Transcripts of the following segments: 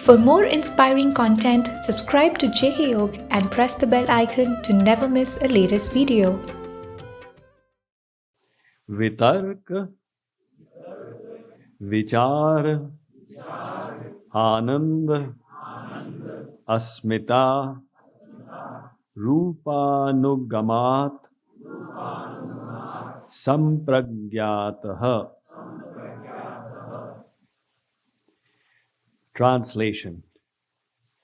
For more inspiring content, subscribe to JKYog and press the bell icon to never miss a latest video. Vitark, Vichar, Anand, Asmita, Rupanugamat, Sampragyataha. Translation.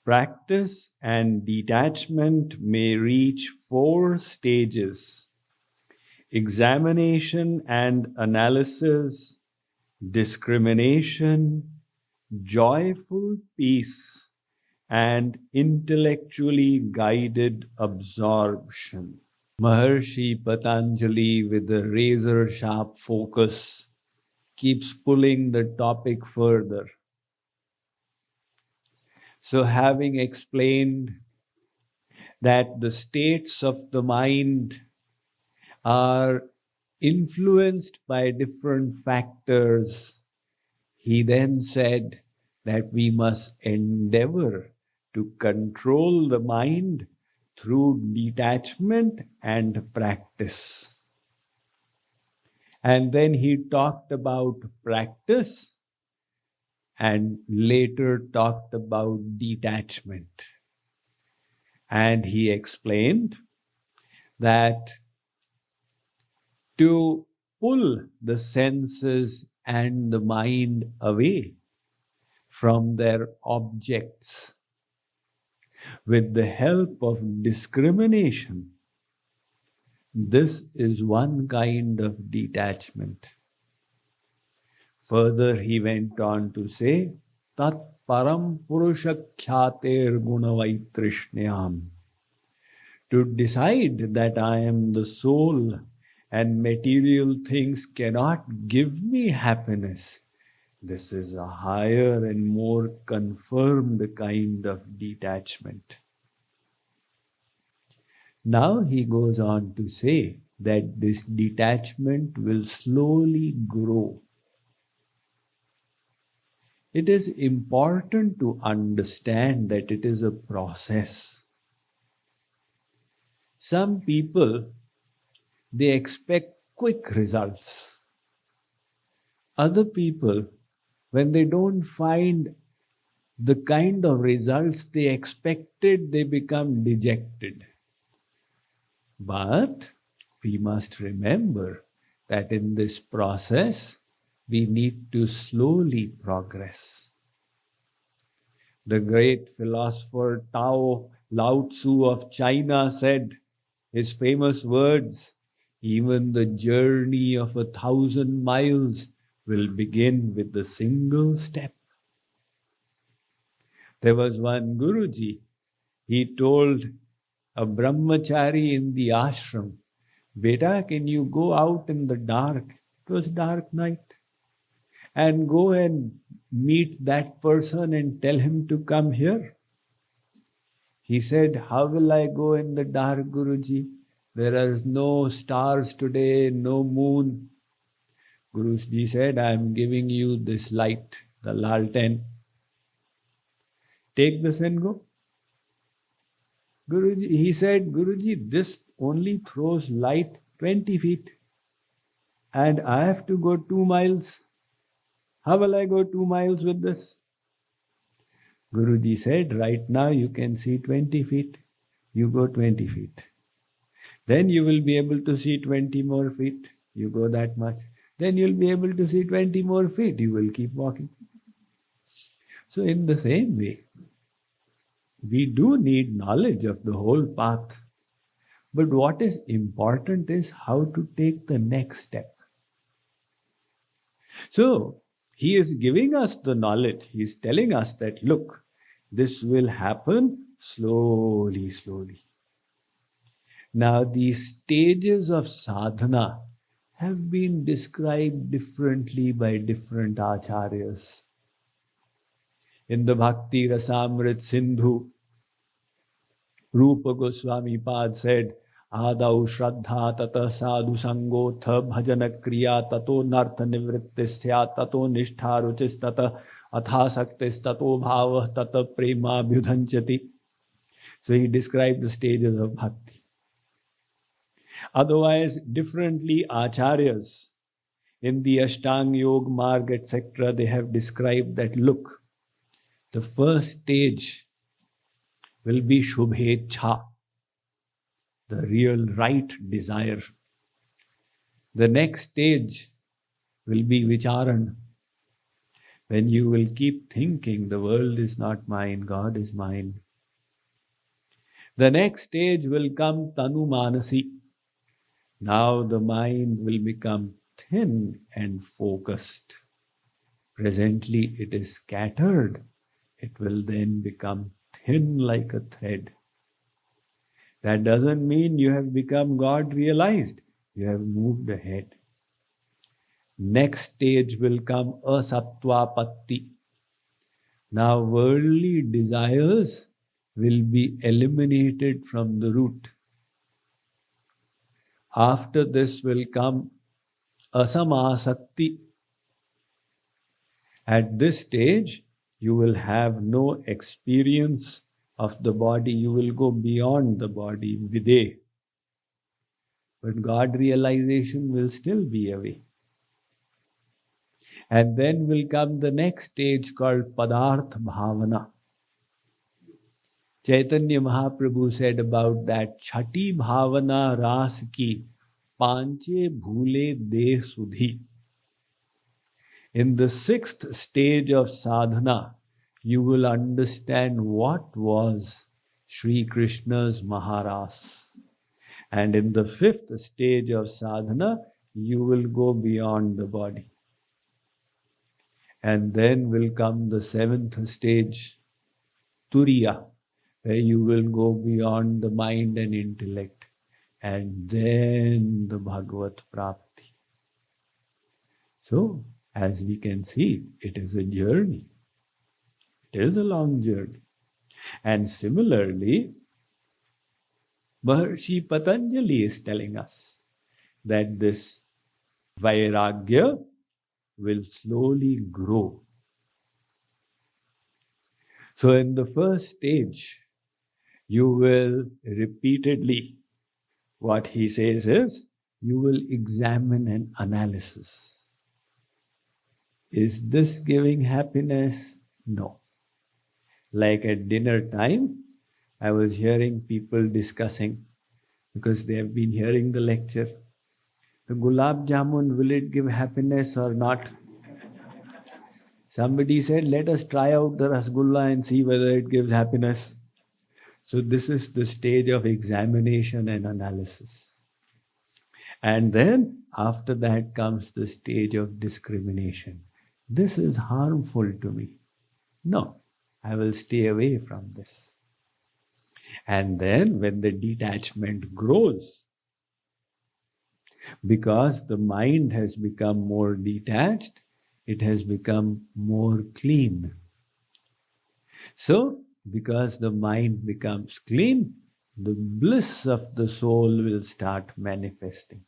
Practice and detachment may reach 4 stages: examination and analysis, discrimination, joyful peace, and intellectually guided absorption. Maharshi Patanjali, with a razor-sharp focus, keeps pulling the topic further. So, having explained that the states of the mind are influenced by different factors, he then said that we must endeavor to control the mind through detachment and practice. And then he talked about practice and later talked about detachment. And he explained that to pull the senses and the mind away from their objects with the help of discrimination, this is one kind of detachment. Further, he went on to say, Tat param purusha khyāter gunavaitrishnayam. To decide that I am the soul and material things cannot give me happiness, this is a higher and more confirmed kind of detachment. Now he goes on to say that this detachment will slowly grow. It is important to understand that it is a process. Some people, they expect quick results. Other people, when they don't find the kind of results they expected, they become dejected. But we must remember that in this process, we need to slowly progress. The great philosopher Lao Tzu of China said his famous words, even the journey of 1,000 miles will begin with a single step. There was one Guruji, he told a brahmachari in the ashram, Beta, can you go out in the dark? It was dark night. And go and meet that person and tell him to come here. He said, how will I go in the dark, Guruji? There are no stars today, no moon. Guruji said, I am giving you this light, the lalten. Take this and go. Guruji, he said, Guruji, this only throws light 20 feet. And I have to go 2 miles. How will I go 2 miles with this? Guruji said, right now you can see 20 feet. You go 20 feet. Then you will be able to see 20 more feet. You go that much. Then you'll be able to see 20 more feet. You will keep walking. So in the same way, we do need knowledge of the whole path. But what is important is how to take the next step. So, he is giving us the knowledge. He is telling us that, look, this will happen slowly, slowly. Now, these stages of sadhana have been described differently by different acharyas. In the Bhakti Rasamrit Sindhu, Rupa Goswami Pad said, Adau Shraddha Tata Sadhu Sangotha Bhajana Kriya Tato Nartha Nivritti Sya Tato Nishtha Ruchis Tata Athasaktis tato bhava tata prema abhyudhanchati. So he described the stages of bhakti. Otherwise, differently, acharyas in the Ashtang Yog Marg, etc., they have described that, look, the first stage will be Shubhecha, the real right desire. The next stage will be Vicharan, when you will keep thinking the world is not mine, God is mine. The next stage will come Tanu Manasi. Now the mind will become thin and focused. Presently it is scattered. It will then become thin like a thread. That doesn't mean you have become God realized. You have moved ahead. Next stage will come Asattva Patti. Now worldly desires will be eliminated from the root. After this will come Asamasakti. At this stage, you will have no experience of the body. You will go beyond the body, Vide. But God realization will still be away. And then will come the next stage called Padarth Bhavana. Chaitanya Mahaprabhu said about that, Chhati Bhavana Ras ki Panche Bhule De Sudhi. In the sixth stage of sadhana, you will understand what was Sri Krishna's Maharas. And in the fifth stage of sadhana, you will go beyond the body. And then will come the seventh stage, Turiya, where you will go beyond the mind and intellect. And then the Bhagavat Prapti. So, as we can see, it is a journey. It is a long journey. And similarly, Maharshi Patanjali is telling us that this Vairagya will slowly grow. So in the first stage, you will repeatedly, what he says is, you will examine an analysis. Is this giving happiness? No. Like at dinner time, I was hearing people discussing, because they have been hearing the lecture, the gulab jamun, will it give happiness or not? Somebody said, let us try out the rasgulla and see whether it gives happiness. So this is the stage of examination and analysis. And then after that comes the stage of discrimination. This is harmful to me. No, I will stay away from this. And then when the detachment grows, because the mind has become more detached, it has become more clean. So, because the mind becomes clean, the bliss of the soul will start manifesting.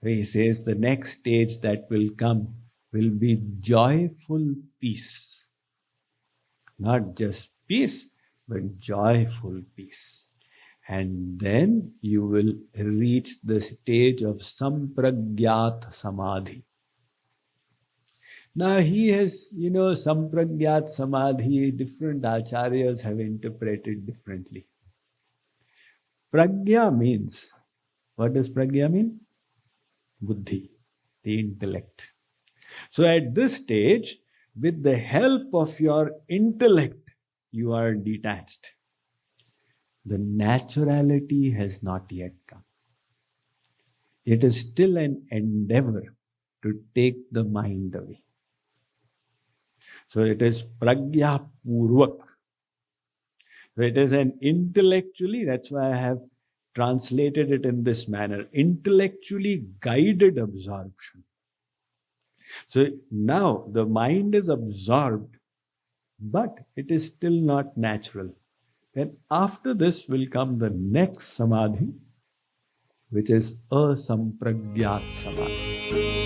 He says the next stage that will come will be joyful peace. Not just peace, but joyful peace. And then you will reach the stage of Sampragyat Samadhi. Now he has, Sampragyat Samadhi, different acharyas have interpreted differently. Pragya means, what does pragya mean? Buddhi, the intellect. So at this stage, with the help of your intellect, you are detached. The naturality has not yet come. It is still an endeavor to take the mind away. So it is pragya purvak. So it is an intellectually, that's why I have translated it in this manner, intellectually guided absorption. So now the mind is absorbed, but it is still not natural. Then after this will come the next samadhi, which is asampragyat samadhi.